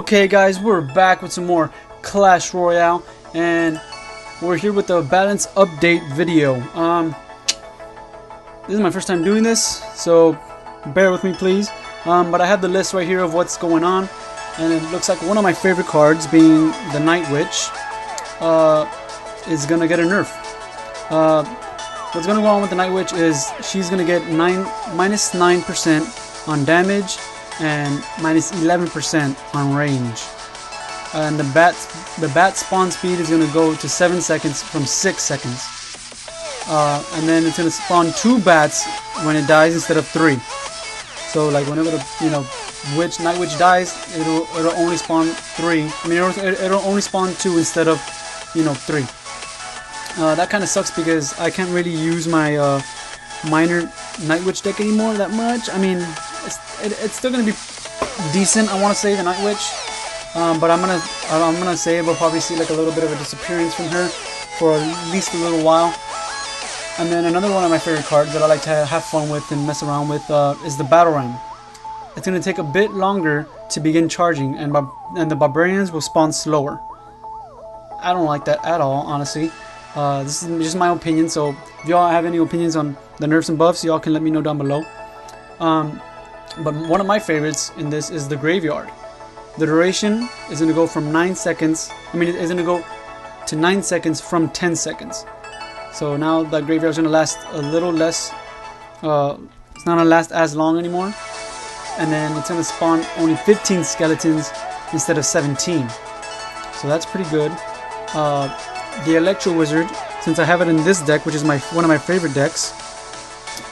Okay guys, we're back with some more Clash Royale, and we're here with the balance update video. This is my first time doing this, so bear with me please. But I have the list right here of what's going on, and it looks like one of my favorite cards, being the Night Witch, is gonna get a nerf. What's gonna go on with the Night Witch is she's gonna get minus 9% on damage and minus 11% on range. And the bat spawn speed is going to go to 7 seconds from 6 seconds. And then it's going to spawn 2 bats when it dies instead of 3. So like whenever the Night Witch dies, it'll only spawn 3. I mean it'll only spawn 2 instead of 3. That kind of sucks because I can't really use my minor Night Witch deck anymore that much. I mean, it's still gonna be decent. I want to say the Night Witch, but I'm gonna say we'll probably see like a little bit of a disappearance from her for at least a little while. And then another one of my favorite cards that I like to have fun with and mess around with is the Battle Ram. It's gonna take a bit longer to begin charging, and the barbarians will spawn slower. I don't like that at all, honestly. This is just my opinion, so if y'all have any opinions on the nerfs and buffs, y'all can let me know down below. But one of my favorites in this is the Graveyard. The duration is going to go from 9 seconds. I mean, it's going to go to 9 seconds from 10 seconds. So now the Graveyard is going to last a little less. It's not going to last as long anymore. And then it's going to spawn only 15 skeletons instead of 17. So that's pretty good. The Electro Wizard, since I have it in this deck, which is one of my favorite decks.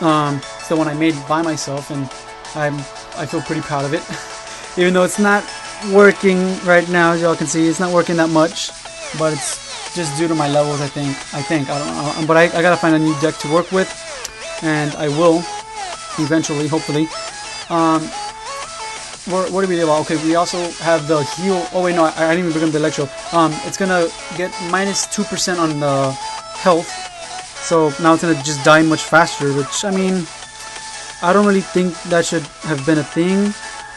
It's the one I made by myself, and I feel pretty proud of it. Even though it's not working right now, as y'all can see, it's not working that much, but it's just due to my levels. I think I don't know, but I gotta find a new deck to work with, and I will eventually, hopefully. What do we do? Okay, we also have the heal. Oh wait, no, I didn't even bring up the Electro. It's gonna get minus 2% on the health, so now it's gonna just die much faster. Which, I mean, I don't really think that should have been a thing.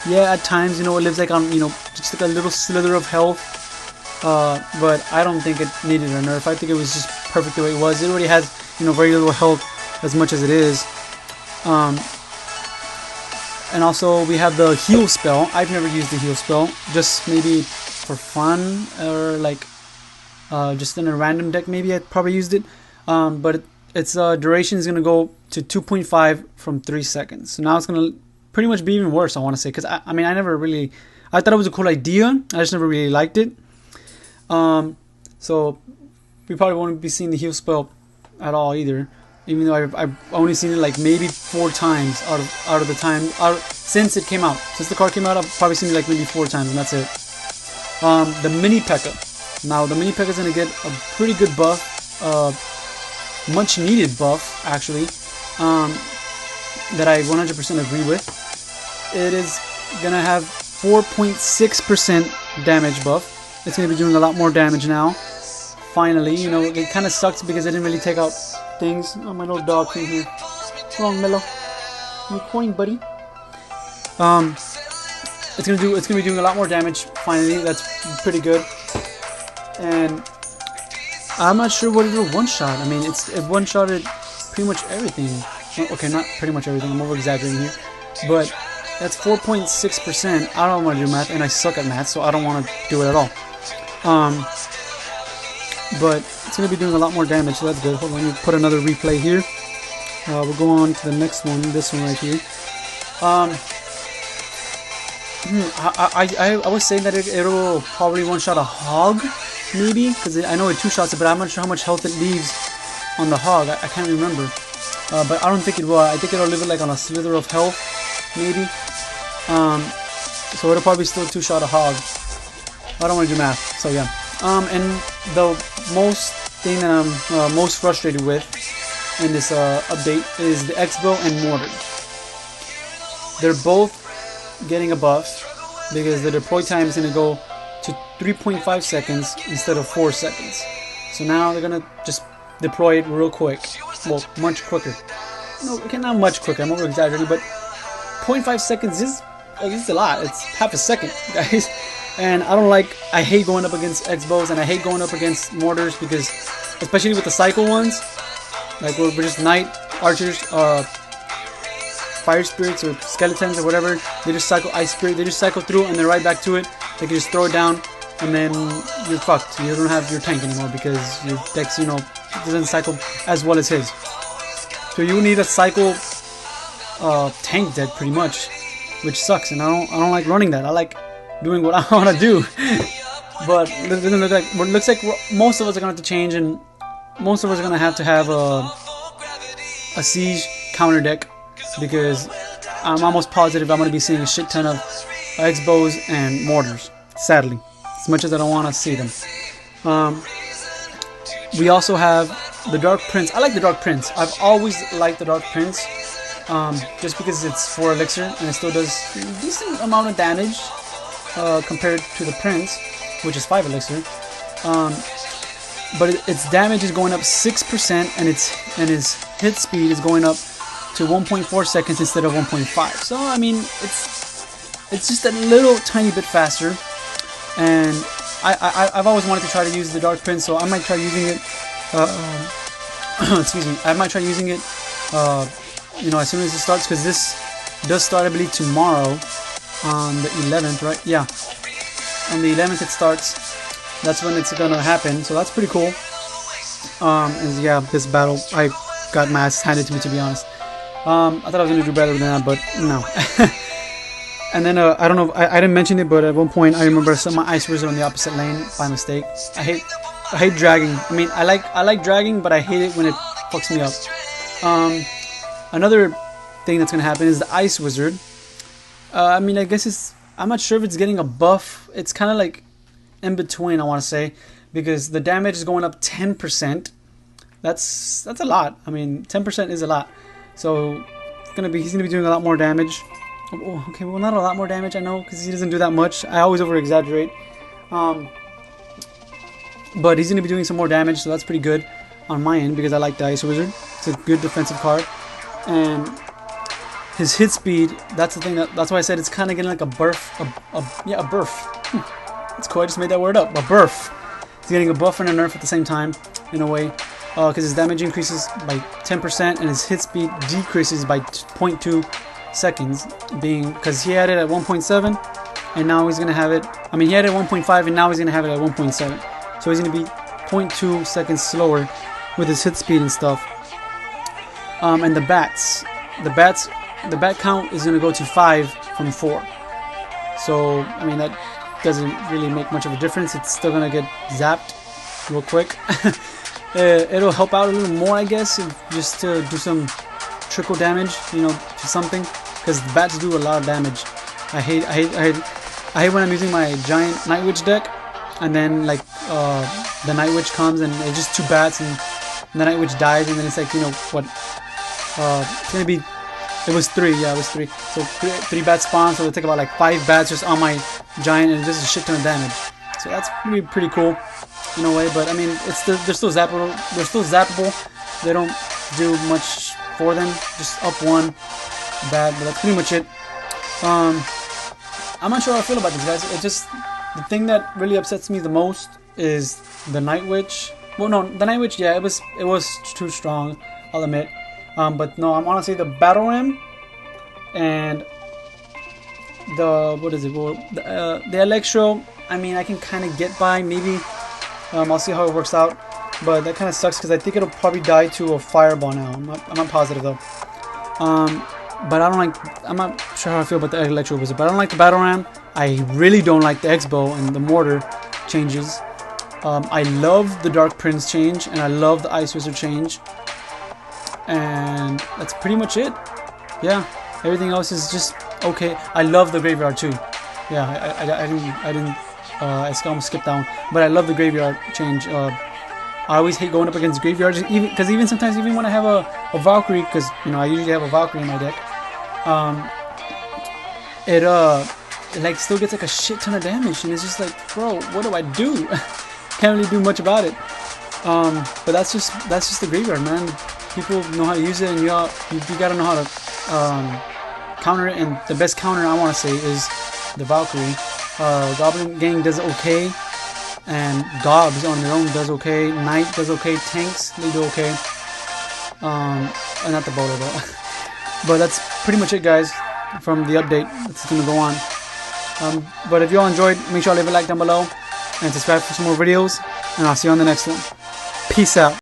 Yeah, at times, it lives like on, just like a little slither of health. But I don't think it needed a nerf. I think it was just perfect the way it was. It already has, very little health as much as it is. And also we have the heal spell. I've never used the heal spell, just maybe for fun, or like just in a random deck maybe I'd probably used it. But its duration is going to go to 2.5 from 3 seconds. So now it's going to pretty much be even worse, I want to say, because I mean, I thought it was a cool idea, I just never really liked it. So we probably won't be seeing the heal spell at all either, even though I've only seen it like maybe 4 times out of the time since it came out. Since the card came out, I've probably seen it like maybe 4 times, and that's it. The Mini P.E.K.K.A. Now the Mini P.E.K.K.A. is going to get a pretty good buff, much needed buff actually, that I 100% agree with. It is going to have 4.6% damage buff. It's going to be doing a lot more damage now. Finally, it kind of sucks because it didn't really take out things. Oh, my little dog came here. What's wrong, Mello? You coin, buddy? It's gonna be doing a lot more damage. Finally, that's pretty good. And I'm not sure what it'll one-shot. I mean, it one-shotted pretty much everything. Okay, not pretty much everything. I'm over-exaggerating here, but that's 4.6%. I don't want to do math, and I suck at math, so I don't want to do it at all. But it's going to be doing a lot more damage, so that's good. Hold on, let me put another replay here. We'll go on to the next one, this one right here. I was saying that it'll probably one-shot a hog, maybe, because I know it 2-shots it, but I'm not sure how much health it leaves on the hog. I can't remember. But I don't think it will. I think it'll leave it like on a slither of health, maybe. So it'll probably still 2-shot a hog. I don't want to do math, so yeah. And the most thing that I'm most frustrated with in this update is the X-Bow and Mortar. They're both getting a buff because the deploy time is going to go to 3.5 seconds instead of 4 seconds. So now they're going to just deploy it real quick. Well, much quicker. No, okay, not much quicker. I'm over exaggerating, but 0.5 seconds is a lot. It's half a second, guys. And I hate going up against X-bows, and I hate going up against mortars, because especially with the cycle ones, like we're just knight archers, fire spirits or skeletons or whatever, they just cycle ice spirit, they just cycle through and they're right back to it. They can just throw it down and then you're fucked. You don't have your tank anymore because your dex, you know, doesn't cycle as well as his. So you need a cycle tank deck pretty much, which sucks, and I don't like running that. I like doing what I want to do. But it doesn't look like, it looks like most of us are gonna have to change, and most of us are gonna have to have a siege counter deck, because I'm almost positive I'm gonna be seeing a shit ton of X-bows and mortars, sadly, as much as I don't want to see them. We also have the Dark Prince. I like the Dark Prince. I've always liked the Dark Prince, just because it's 4 elixir and it still does a decent amount of damage compared to the Prince, which is 5 elixir. But its damage is going up 6%, and his hit speed is going up to 1.4 seconds instead of 1.5. So I mean, it's just a little tiny bit faster. And I've always wanted to try to use the Dark Prince, so I might try using it. Excuse me. I might try using it. You know, as soon as it starts, because this does start, I believe, tomorrow on the 11th, right? Yeah, on the 11th it starts. That's when it's gonna happen. So that's pretty cool. And yeah, this battle, I got my ass handed to me, to be honest. I thought I was gonna do better than that, but no. And then I don't know, I didn't mention it, but at one point I remember my ice wizard on the opposite lane by mistake. I hate dragging. I mean, I like dragging, but I hate it when it fucks me up. Another thing that's gonna happen is the ice wizard. I mean, I guess I'm not sure if it's getting a buff. It's kind of like in between, I want to say, because the damage is going up 10%. That's a lot. I mean, 10% is a lot. So he's gonna be doing a lot more damage. Oh, okay, well, not a lot more damage, I know, because he doesn't do that much. I always over exaggerate. But he's gonna be doing some more damage, so that's pretty good on my end, because I like the ice wizard. It's a good defensive card, and his hit speed, that's the thing, that's why I said it's kind of getting like a burf. Yeah, a burf. That's cool, I just made that word up. A burf. He's getting a buff and a nerf at the same time, in a way, because his damage increases by 10% and his hit speed decreases by 0.2 seconds, being because he had it at 1.7 and now he's gonna have it. I mean, he had it at 1.5 and now he's gonna have it at 1.7. So he's gonna be 0.2 seconds slower with his hit speed and stuff. And the bat count is gonna go to 5 from 4. So I mean, that doesn't really make much of a difference. It's still gonna get zapped real quick. It'll help out a little more, I guess, just to do some trickle damage, you know, to something, because the bats do a lot of damage. I hate when I'm using my giant Night Witch deck, and then like the Night Witch comes and it's just 2 bats, and the Night Witch dies, and then it's like, you know what? It's gonna be. It was 3, yeah, it was 3. So 3 bats spawn, so it'll take about like 5 bats just on my giant, and it does a shit ton of damage. So that's pretty cool in a way. But I mean, they're still zappable. They're still zappable. They don't do much for them. Just up 1 bad, but that's pretty much it. I'm not sure how I feel about this, guys. It just, the thing that really upsets me the most is the Night Witch. Well, no, the Night Witch, yeah, it was too strong, I'll admit. But no, I'm honestly the Battle Ram and the, what is it? Well, the Electro. I mean, I can kind of get by, maybe. I'll see how it works out. But that kind of sucks because I think it'll probably die to a Fireball now. I'm not positive though. But I'm not sure how I feel about the Electro Wizard. But I don't like the Battle Ram. I really don't like the X-Bow and the Mortar changes. I love the Dark Prince change, and I love the Ice Wizard change. And that's pretty much it. Yeah, everything else is just okay. I love the Graveyard too. Yeah, I almost skipped down. But I love the Graveyard change. I always hate going up against graveyards, even sometimes when I have a Valkyrie, because you know I usually have a Valkyrie in my deck, it like still gets like a shit ton of damage, and it's just like, bro, what do I do? Can't really do much about it. But that's just the graveyard, man. People know how to use it, and you gotta know how to counter it. And the best counter I want to say is the Valkyrie. Goblin Gang does okay, and Gobs on their own does okay. Knight does okay. Tanks, they do okay. Not the bowler though. But that's pretty much it, guys, from the update that's gonna go on. But if y'all enjoyed, make sure to leave a like down below and subscribe for some more videos, and I'll see you on the next one. Peace out.